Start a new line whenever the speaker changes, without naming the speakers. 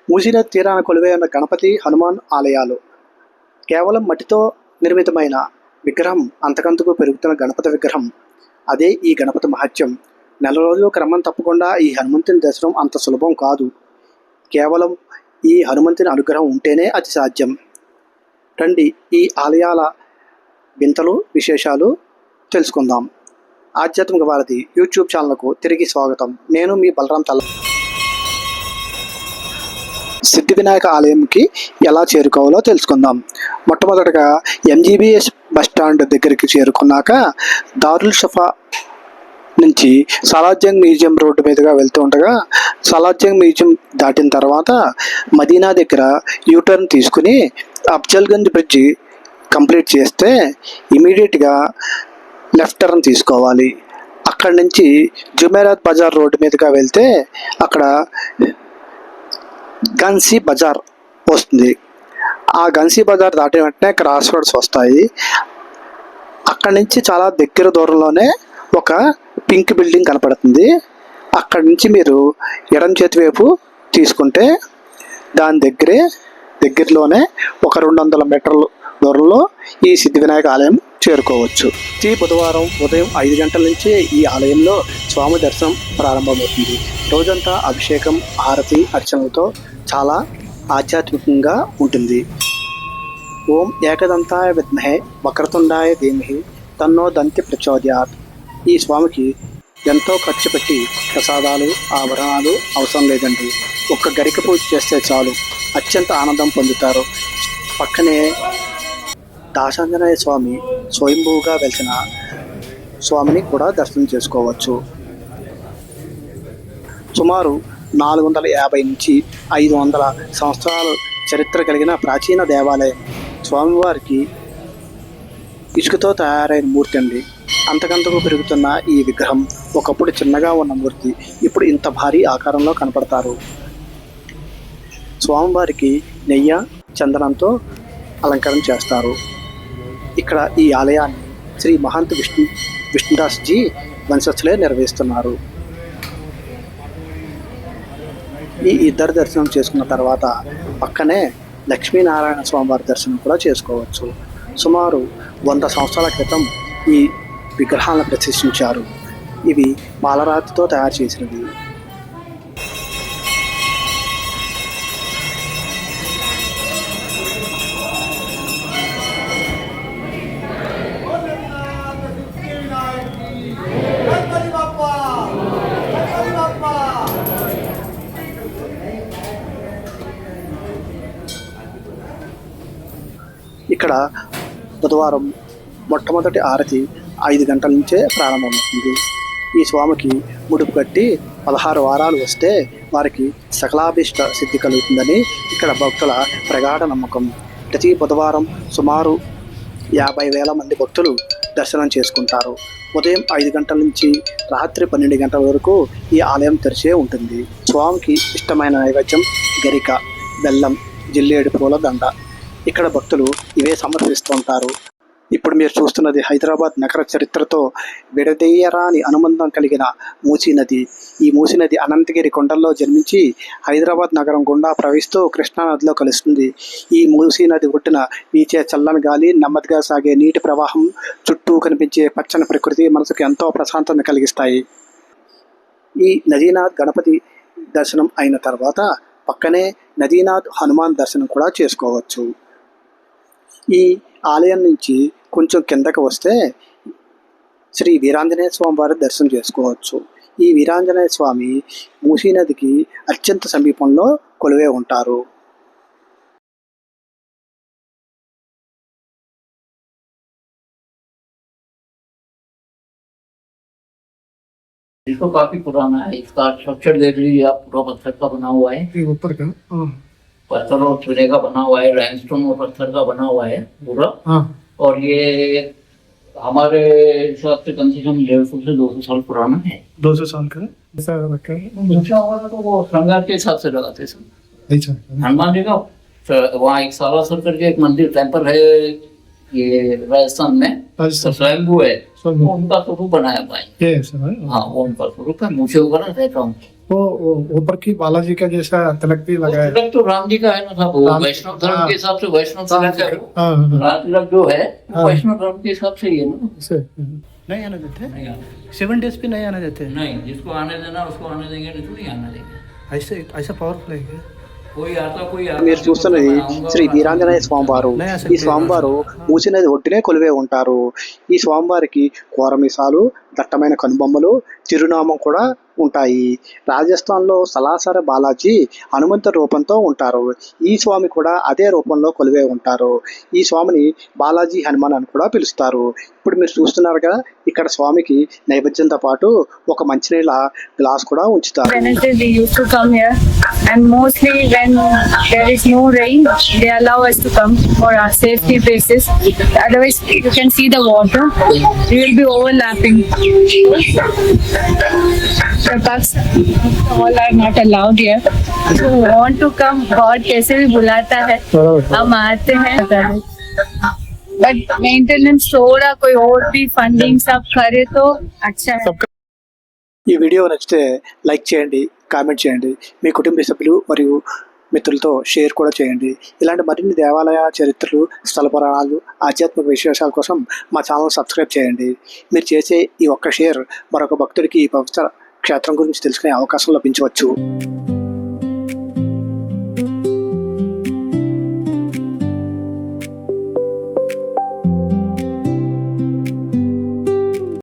మూసీనది తీరాన కొలువై ఉన్న గణపతి హనుమాన్ ఆలయాలు. కేవలం మట్టితో నిర్మితమైన విగ్రహం అంతకంతకు పెరుగుతున్న గణపతి విగ్రహం. అదే ఈ గణపతి మహత్యం. నెల రోజులు క్రమం తప్పకుండా ఈ హనుమంతుని దర్శనం అంత సులభం కాదు. కేవలం ఈ హనుమంతుని అనుగ్రహం ఉంటేనే అది సాధ్యం. రండి ఈ ఆలయాల వింతలు విశేషాలు తెలుసుకుందాం. ఆధ్యాత్మిక భారతి యూట్యూబ్ ఛానల్కు తిరిగి స్వాగతం. నేను మీ బలరాం తల్ల. సిద్ధి వినాయక ఆలయంకి ఎలా చేరుకోవాలో తెలుసుకుందాం. మొట్టమొదటగా ఎంజీబీఎస్ బస్టాండ్ దగ్గరికి చేరుకున్నాక దారుల్ షఫా నుంచి సలార్జంగ్ మ్యూజియం రోడ్డు మీదుగా వెళ్తూ ఉండగా సలార్జంగ్ మ్యూజియం దాటిన తర్వాత మదీనా దగ్గర యూటర్న్ తీసుకుని అఫ్జల్గంజ్ బ్రిడ్జి కంప్లీట్ చేస్తే ఇమీడియట్గా లెఫ్ట్ టర్న్ తీసుకోవాలి. అక్కడి నుంచి జుమేరాత్ బజార్ రోడ్డు మీదుగా వెళ్తే అక్కడ గన్సీ బజార్ వస్తుంది. ఆ గన్సీ బజార్ దాటిన వెంటనే క్రాస్ రోడ్స్ వస్తాయి. అక్కడి నుంచి చాలా దగ్గర దూరంలోనే ఒక పింక్ బిల్డింగ్ కనపడుతుంది. అక్కడి నుంచి మీరు ఎడం చేతి వైపు తీసుకుంటే దాని దగ్గరలోనే ఒక 200 మీటర్ల దూరంలో ఈ సిద్ధి వినాయక ఆలయం చేరుకోవచ్చు. ఈ బుధవారం ఉదయం 5 గంటల నుంచే ఈ ఆలయంలో స్వామి దర్శనం ప్రారంభమవుతుంది. రోజంతా అభిషేకం, హారతి, అర్చనలతో చాలా ఆధ్యాత్మికంగా ఉంటుంది. ఓం ఏకదంతాయ విద్మహే వక్రతుండాయ ధీమహి తన్నో దంతి ప్రచోదయాత్. ఈ స్వామికి ఎంతో ఖర్చు పెట్టి ప్రసాదాలు, ఆభరణాలు అవసరం లేదండి. ఒక్క గరిక పూజ చేస్తే చాలు అత్యంత ఆనందం పొందుతారు. పక్కనే దాసాంజనేయ స్వామి స్వయంభూగా వెలిసిన స్వామిని కూడా దర్శనం చేసుకోవచ్చు. సుమారు 450 నుంచి 500 సంవత్సరాల చరిత్ర కలిగిన ప్రాచీన దేవాలయం. స్వామివారికి ఇసుకతో తయారైన మూర్తి అండి. అంతకంతకు పెరుగుతున్న ఈ విగ్రహం ఒకప్పుడు చిన్నగా ఉన్న మూర్తి ఇప్పుడు ఇంత భారీ ఆకారంలో కనపడతారు. స్వామివారికి నెయ్యి, చందనంతో అలంకరణ చేస్తారు. ఇక్కడ ఈ ఆలయాన్ని శ్రీ మహంత్ విష్ణుదాస్ జీ వంశస్థులే నిర్వహిస్తున్నారు. ఈ ఇద్దరు దర్శనం చేసుకున్న తర్వాత పక్కనే లక్ష్మీనారాయణ స్వామివారి దర్శనం కూడా చేసుకోవచ్చు. సుమారు 100 సంవత్సరాల క్రితం ఈ విగ్రహాలను ప్రతిష్ఠించారు. ఇవి పాలరాతితో తయారు చేసినవి. ఇక్కడ బుధవారం మొట్టమొదటి ఆరతి 5 గంటల నుంచే ప్రారంభమవుతుంది. ఈ స్వామికి ముడుపు కట్టి 16 వారాలు వస్తే వారికి సకలాభీష్ట సిద్ధి కలుగుతుందని ఇక్కడ భక్తుల ప్రగాఢ నమ్మకం. ప్రతి బుధవారం సుమారు 50,000 మంది భక్తులు దర్శనం చేసుకుంటారు. ఉదయం 5 గంటల నుంచి రాత్రి 12 గంటల వరకు ఈ ఆలయం తెరిచే ఉంటుంది. స్వామికి ఇష్టమైన నైవేద్యం గరిక, బెల్లం, జిల్లేడు పూల దండ. ఇక్కడ భక్తులు ఇవే సమర్పిస్తూ ఉంటారు. ఇప్పుడు మీరు చూస్తున్నది హైదరాబాద్ నగర చరిత్రతో విడదీయరాని అనుబంధం కలిగిన మూసీ నది. ఈ మూసీ నది అనంతగిరి కొండల్లో జన్మించి హైదరాబాద్ నగరం గుండా ప్రవహిస్తూ కృష్ణానదిలో కలుస్తుంది. ఈ మూసీ నది ఒడ్డున వీచే చల్లని గాలి, నెమ్మదిగా సాగే నీటి ప్రవాహం, చుట్టూ కనిపించే పచ్చని ప్రకృతి మనసుకు ఎంతో ప్రశాంతతను కలిగిస్తాయి. ఈ నదీనాథ్ గణపతి దర్శనం అయిన తర్వాత పక్కనే నదీనాథ్ హనుమాన్ దర్శనం కూడా చేసుకోవచ్చు. ఈ ఆలయం నుంచి కొంచెం కిందకు వస్తే శ్రీ వీరాంజనేయ స్వామి వారి దర్శనం చేసుకోవచ్చు. ఈ వీరాంజనేయ స్వామి మూసీ నదికి అత్యంత సమీపంలో కొలువై ఉంటారు.
इसको काफी पुराना है। इसका स्ट्रक्चर देख लीजिए आप, पूरा पत्थर का बना हुआ है।
ऊपर का
पत्थर और चूने का बना हुआ है, लाइमस्टोन और पत्थर का बना हुआ है पूरा। और ये हमारे हिसाब से कम 150 से 200 साल पुराना है।
200 साल का ऐसा रखा है।
तो वो श्रृंगार के हिसाब से लगाते हैं। हनुमान जी का वहाँ एक सालासर करके एक मंदिर टेम्पल है, ये राजस्थान में स्वयंभू है, उनका स्वरूप बनाया हुआ है। हाँ, वो उनका स्वरूप है। मुझे ऊपर रहता हूँ
वो ऊपर की बालाजी का जैसा तिलक भी
वो
लगाया है।
तिलक तो राम जी का है ना साहब, वो
राम-
वैष्णव धर्म
हाँ।
के हिसाब से वैष्णव तिलक है वो।
हाँ, हाँ,
राम तिलक जो है वो
हाँ।
वैष्णव धर्म के हिसाब से ही है ना।
ऐसे,
नहीं आने देते
नहीं आने
7 days पे नहीं आने देते
नहीं, जिसको आने देना उसको आने देंगे, नहीं तो नहीं आने देंगे।
ऐसे ऐसा పవర్ఫుల్ है
कोई आता कोई
మీరు చూస్తున్నది శ్రీ వీరాంజనేయ స్వామివారు. ఈ స్వామివారు మూసీ నది ఒడ్డునే కొలువే ఉంటారు. ఈ స్వామివారికి కోరమీసాలు, దట్టమైన కనుబొమ్మలు, చిరునామం కూడా ఉంటాయి. రాజస్థాన్లో సలాసర బాలాజీ హనుమంత రూపంతో ఉంటారు. ఈ స్వామి కూడా అదే రూపంలో కొలువే ఉంటారు. ఈ స్వామిని బాలాజీ హనుమాన్ అని కూడా పిలుస్తారు. ఇప్పుడు మీరు చూస్తున్నారుగా, ఇక్కడ స్వామికి నైవేద్యంతో పాటు ఒక మంచినీళ్ళ గ్లాస్ కూడా ఉంచుతారు.
Wednesday we used to come here, and mostly when there is no rain, they allow us to come for our safety basis. Otherwise, you can see the water; we will be overlapping. The bugs all are not allowed here. So want to come, God कैसे भी बुलाता है, हम आते हैं. But maintenance थोड़ा कोई और भी फंडिंग सब करे तो अच्छा है.
ఈ వీడియో నచ్చితే లైక్ చేయండి, కామెంట్ చేయండి, మీ కుటుంబ సభ్యులు మరియు మిత్రులతో షేర్ కూడా చేయండి. ఇలాంటి మరిన్ని దేవాలయ చరిత్రలు, స్థల పురాణాలు, ఆధ్యాత్మిక విశేషాల కోసం మా ఛానల్ సబ్స్క్రైబ్ చేయండి. మీరు చేసే ఈ ఒక్క షేర్ మరొక భక్తుడికి ఈ పవిత్ర క్షేత్రం గురించి తెలుసుకునే అవకాశం లభించవచ్చు.